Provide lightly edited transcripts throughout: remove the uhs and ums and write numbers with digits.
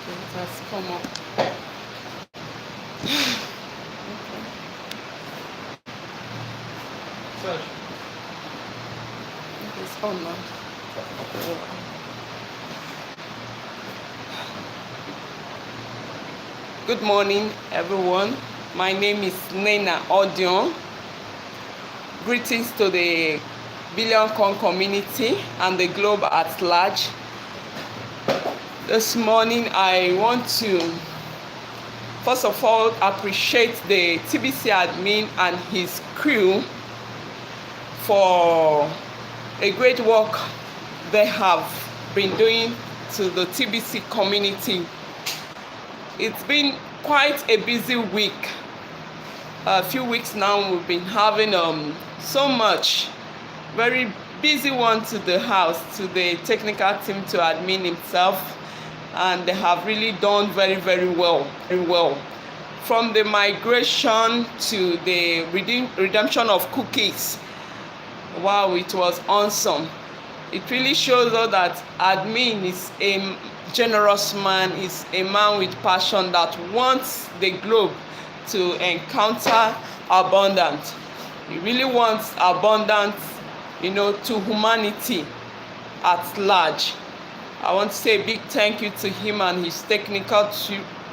It has come up. Okay. It's on now. Good morning, everyone. My name is Nena Odion. Greetings to the Billion Coin community and the globe at large. This morning, I want to, first of all, appreciate the TBC admin and his crew for a great work they have been doing to the TBC community. It's been quite a busy week. A few weeks now we've been having so much, very busy one to the house, to the technical team, to admin himself, and they have really done very well, from the migration to the redemption of cookies. Wow, it was awesome. It really shows us that admin is a generous man, is a man with passion that wants the globe to encounter abundance. He really wants abundance, to humanity at large. I want to say a big thank you to him and his technical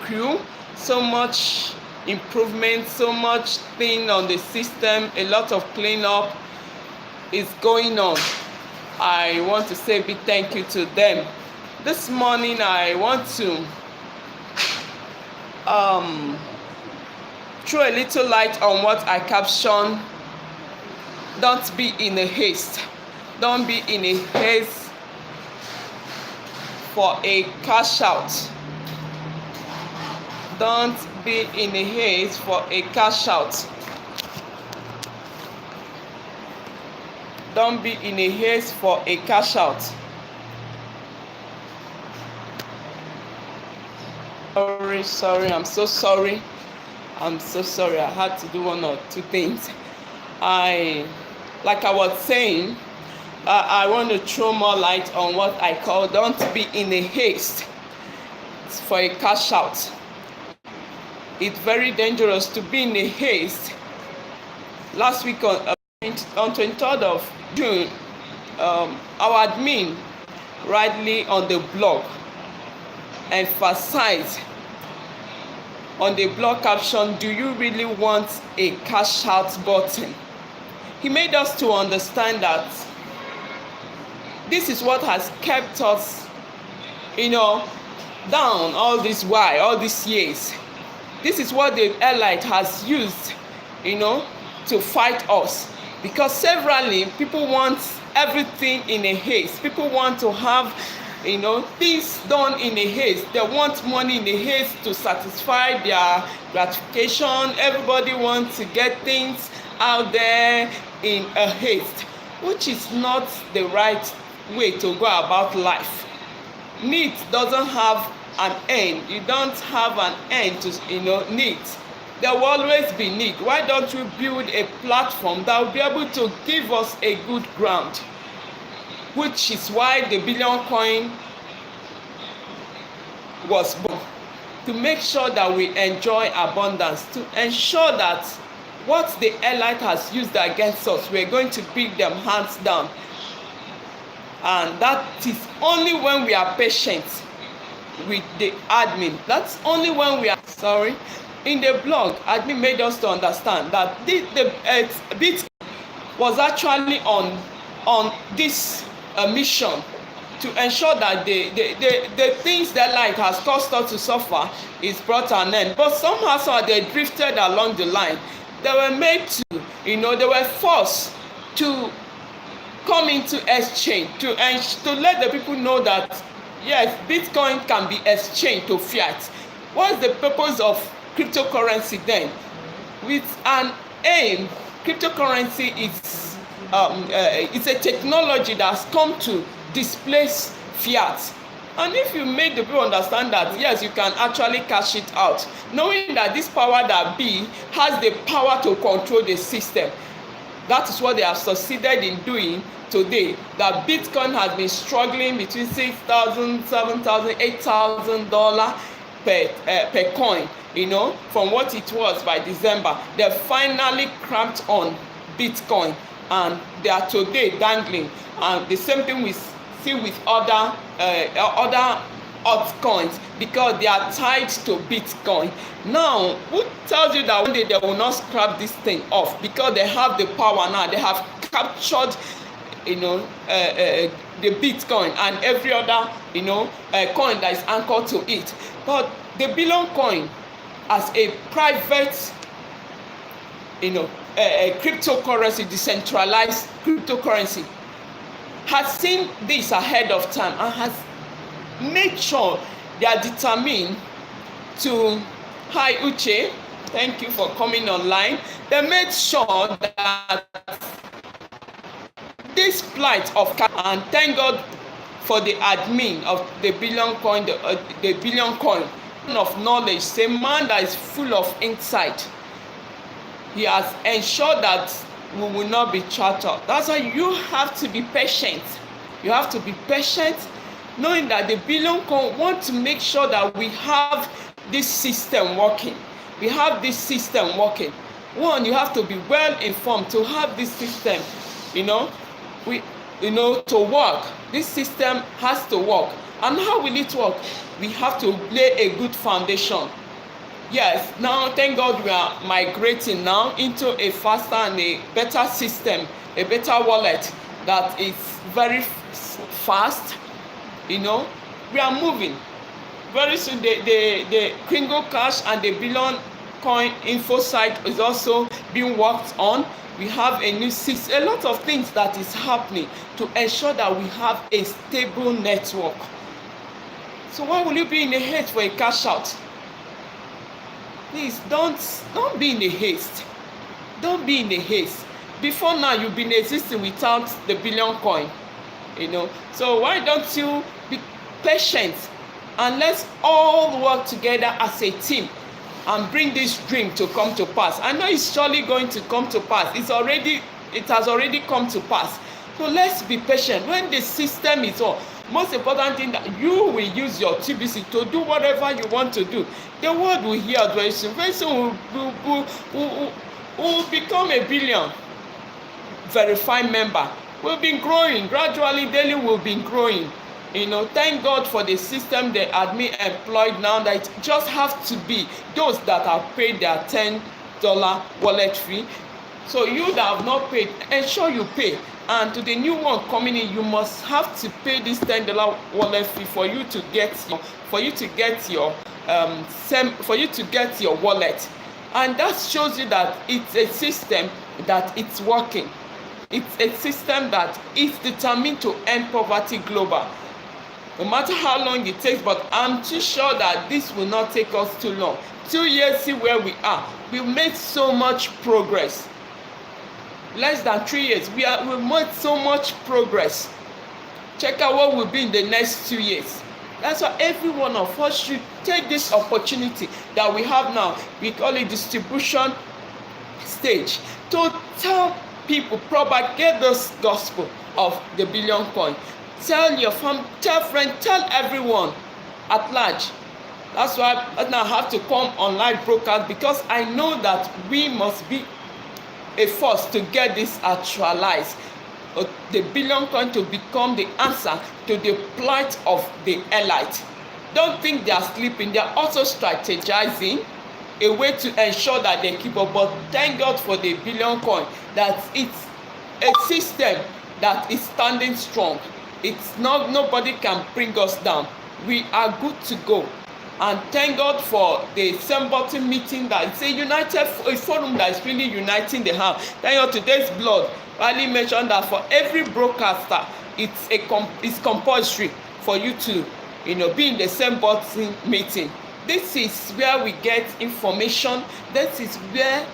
crew. So much improvement, so much thing on the system, a lot of cleanup is going on. I want to say a big thank you to them. This morning I want to throw a little light on what I captioned, don't be in a haste. Don't be in a haste for a cash out. Don't be in a haste for a cash out. Don't be in a haste for a cash out. Sorry, I'm so sorry. I had to do one or two things. Like I was saying, I want to throw more light on what I call don't be in a haste for a cash out. It's very dangerous to be in a haste. Last week on 23rd of June, our admin rightly on the blog emphasized on the blog caption, do you really want a cash out button? He made us to understand that this is what has kept us, down all this while, all these years. This is what the elite has used, to fight us. Because severally, people want everything in a haste. People want to have, things done in a haste. They want money in a haste to satisfy their gratification. Everybody wants to get things out there in a haste, which is not the right way to go about life. Need doesn't have an end. You don't have an end to, need. There will always be need. Why don't we build a platform that will be able to give us a good ground? Which is why the Billion Coin was born. To make sure that we enjoy abundance. To ensure that what the elite has used against us, we're going to beat them hands down. And that is only when we are patient with the admin. That's only when we are in the blog, admin made us to understand that the Bitcoin was actually on this mission to ensure that the things that light has caused us to suffer is brought to an end. But somehow they drifted along the line. They were made to, they were forced to come into exchange to let the people know that yes, Bitcoin can be exchanged to fiat. What's the purpose of cryptocurrency then? With an aim, cryptocurrency is it's a technology that's come to displace fiat. And if you make the people understand that yes, you can actually cash it out, knowing that this power that be has the power to control the system, That is what they have succeeded in doing today. That Bitcoin has been struggling between $6,000, $7,000, $8,000 per coin, from what it was by December. They finally cramped on Bitcoin, and they are today dangling. And the same thing we see with other altcoins, because they are tied to Bitcoin. Now, who tells you that one day they will not scrap this thing off? Because they have the power now. They have captured, the Bitcoin and every other, coin that is anchored to it. But the Billion coin, as a private, a cryptocurrency, decentralized cryptocurrency, has seen this ahead of time and has made sure they are determined to. Hi Uche, thank you for coming online. They made sure that this plight of, and thank God for the admin of the Billion coin, the Billion coin of knowledge, a man that is full of insight. He has ensured that we will not be chattered. That's why you have to be patient. You have to be patient, knowing that the Billion coin want to make sure that we have this system working. We have this system working. One, you have to be well informed to have this system, to work. This system has to work. And how will it work? We have to lay a good foundation. Yes, now thank God we are migrating now into a faster and a better system, a better wallet that is very fast. We are moving. Very soon the Kringle Cash and the Billion coin info site is also being worked on. We have a new system, a lot of things that is happening to ensure that we have a stable network. So why will you be in a haste for a cash out? Please don't be in a haste. Don't be in a haste. Before now, you've been existing without the Billion coin. So why don't you be patient and let's all work together as a team and bring this dream to come to pass. I know it's surely going to come to pass. It has already come to pass. So let's be patient. When the system is on, most important thing that you will use your TBC to do whatever you want to do. The world will hear very soon. Very soon we'll become a Billion verified member. We've been growing gradually, daily we've been growing. Thank God for the system the admin employed now, that it just have to be those that have paid their $10 wallet fee. So you that have not paid, ensure you pay. And to the new one coming in, you must have to pay this $10 wallet fee for you to get your wallet. And that shows you that it's a system that it's working. It's a system that is determined to end poverty global. No matter how long it takes, but I'm too sure that this will not take us too long. 2 years, see where we are. We've made so much progress. Less than 3 years, we've made so much progress. Check out what will be in the next 2 years. That's why every one of us should take this opportunity that we have now. We call it distribution stage, to tell people, propagate this gospel of the Billion coin. Tell your family, tell friends, tell everyone at large. That's why I now have to come online broadcast, because I know that we must be a force to get this actualized. The Billion coin to become the answer to the plight of the elite. Don't think they are sleeping. They are also strategizing a way to ensure that they keep up. But thank God for the Billion coin, that it's a system that is standing strong. It's not, nobody can bring us down. We are good to go. And thank God for the same button meeting, that it's a forum that is really uniting the house. Thank God today's blog Ali mentioned that for every broadcaster, it's compulsory for you to be in the same button meeting. This is where we get information. This is where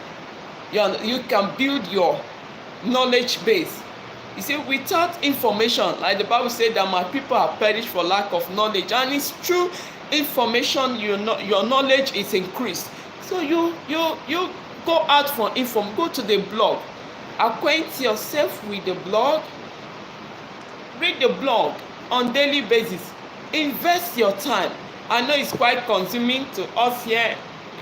you can build your knowledge base. You see, without information, like the Bible said, that my people are perished for lack of knowledge. And it's true, information, your knowledge is increased. So you go out for info, go to the blog acquaint yourself with the blog. Read the blog on daily basis. Invest your time. I know it's quite consuming to us here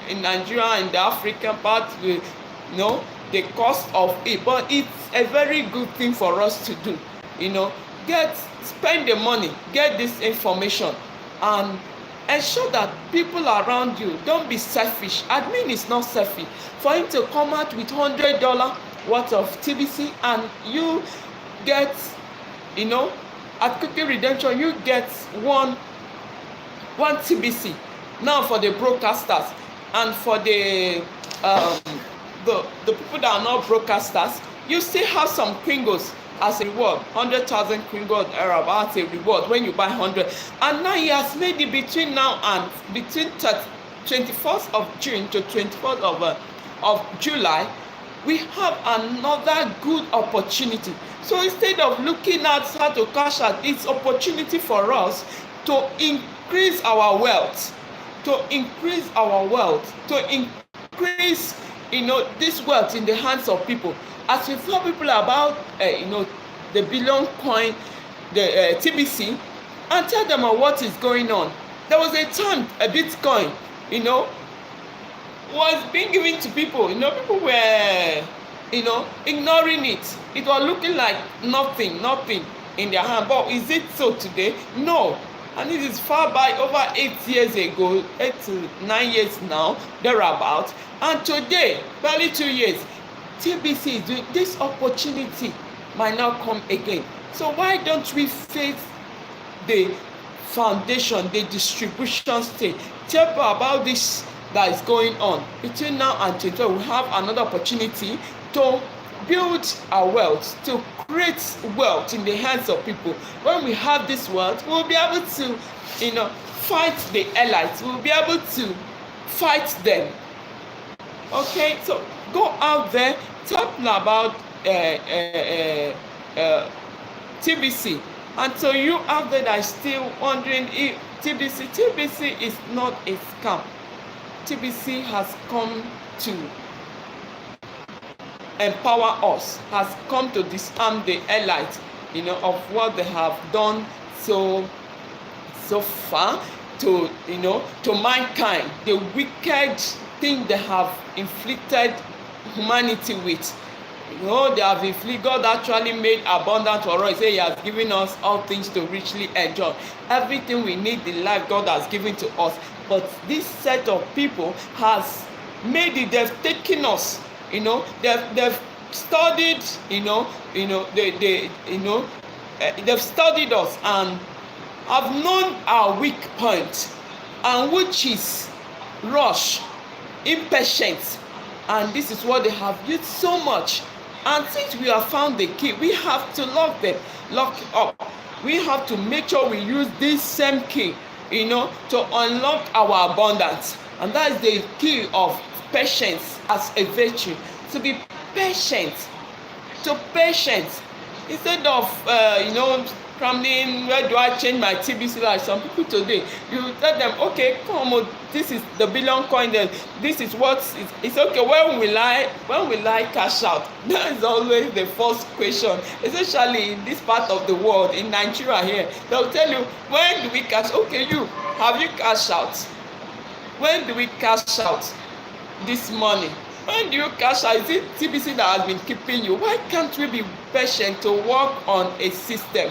in Nigeria and the African part, the cost of it, but it's a very good thing for us to do. Spend the money, get this information, and ensure that people around you don't be selfish. Admin is not selfish. For him to come out with $100 worth of TBC, and you get, at Cookie Redemption, you get one TBC. Now for the broadcasters and for the people that are not broadcasters, you still have some Kringles as a reward, 100,000 Kringles about a reward when you buy 100. And now he has made it between now and between 21st of June to 24th of July. We have another good opportunity. So instead of looking at how to cash out, it's opportunity for us to increase our wealth, to increase this wealth in the hands of people. As we tell people about the billion coin, the TBC, and tell them what is going on. There was a time a Bitcoin was being given to people. People were ignoring it. It was looking like nothing in their hand. But is it so today? No. And it is far by over 8 years ago, 8 to 9 years now, thereabout. And today, barely 2 years, TBC is doing this. Opportunity might now come again. So why don't we face the foundation, the distribution stage? Tell people about this that is going on. Between now and today, we have another opportunity to build our wealth, to create wealth in the hands of people. When we have this wealth, we'll be able to, fight the elites. We'll be able to fight them. Okay, so go out there, talk about TBC. And so you out there that are still wondering if TBC is not a scam. TBC has come to empower us, has come to disarm the elite, of what they have done so far to mankind, the wicked thing they have inflicted humanity with. They have inflicted. God actually made abundant for us. He has given us all things to richly enjoy. Everything we need in life, God has given to us. But this set of people has made it. They've taken us. They've studied. They've studied us and have known our weak point, and which is rush, impatience, and this is what they have used so much. And since we have found the key, we have to lock it up. We have to make sure we use this same key, to unlock our abundance. And that is the key of patience as a virtue. To be patient, instead of cramming, where do I change my TBC? Like some people today, you tell them, okay, come on, this is the billion coin. This is what it's okay. When will I cash out? That is always the first question, especially in this part of the world, in Nigeria here. They'll tell you, when do we cash? Okay, have you cashed out? When do we cash out this money? When do you cash out? Is it TBC that has been keeping you? Why can't we be patient to work on a system?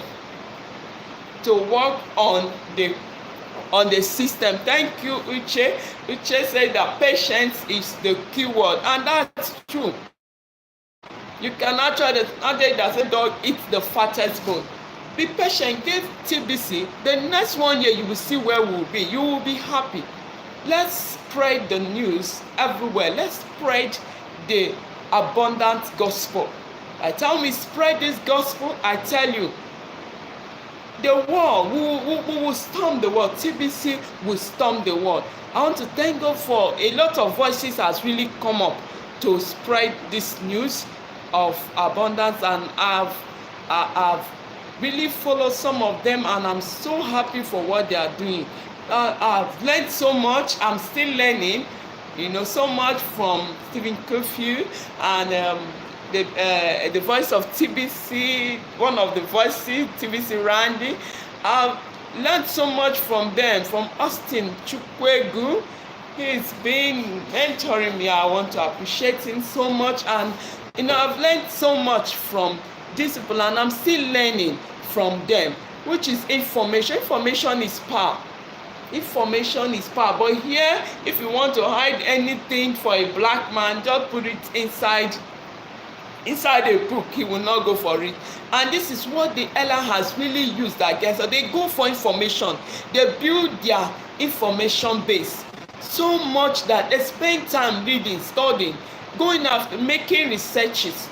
To work on the system. Thank you, Uche. Uche said that patience is the key word, and that's true. You can actually that say dog eats the fattest bone. Be patient, give TBC. The next 1 year you will see where we will be. You will be happy. Let's spread the news everywhere. Let's spread the abundant gospel. Tell me, spread this gospel. I tell you, the world, we will storm the world. TBC will storm the world. I want to thank God for a lot of voices has really come up to spread this news of abundance, and I've really followed some of them, and I'm so happy for what they are doing. I've learned so much. I'm still learning, so much from Stephen Curfew and the voice of TBC, one of the voices, TBC Randy. I've learned so much from them, from Austin Chukwegu. He's been mentoring me. I want to appreciate him so much, and I've learned so much from these people, and I'm still learning from them, which is information. Information is power. Information is power. But here, if you want to hide anything for a black man, just put it inside a book. He will not go for it. And this is what the Ella has really used against us. They go for information. They build their information base so much that they spend time reading, studying, going after, making researches,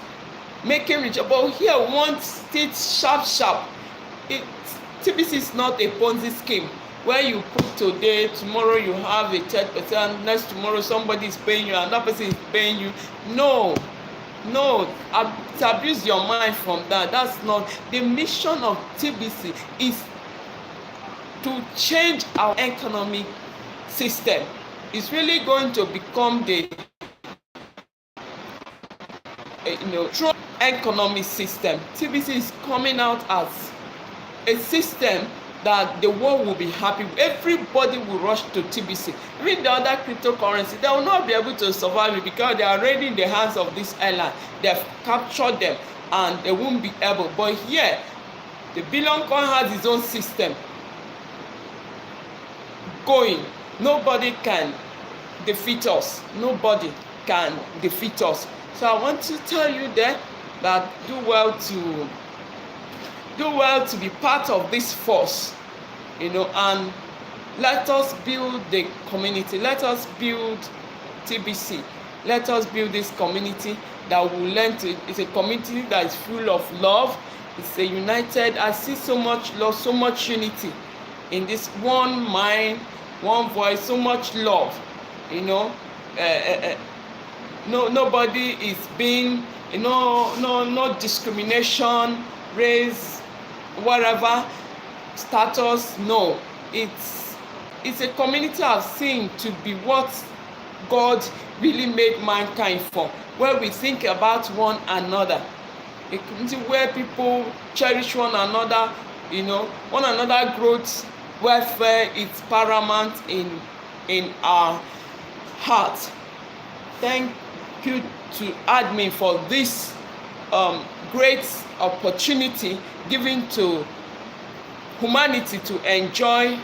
but here once it's sharp. TBC is not a Ponzi scheme where you put today, tomorrow you have a 30%, next tomorrow somebody is paying you, another person is paying you. No, abuse your mind from that. That's not the mission of TBC. Is to change our economic system. It's really going to become the true economic system. TBC is coming out as a system that the world will be happy with. Everybody will rush to TBC. Even the other cryptocurrency, they will not be able to survive it because they are already in the hands of this airline. They've captured them and they won't be able. But here, the Billion Coin has its own system going. Nobody can defeat us. Nobody can defeat us. So I want to tell you that do well to be part of this force, and let us build the community. Let us build TBC. Let us build this community that will learn to. It's a community that is full of love. It's a united. I see so much love, so much unity in this one mind, one voice, so much love. Nobody is being, no discrimination, race, whatever, status. No, it's a community I've seen to be what God really made mankind for, where we think about one another, a community where people cherish one another, one another growth, welfare is paramount in our heart. Thank you to admin for this great opportunity given to humanity to enjoy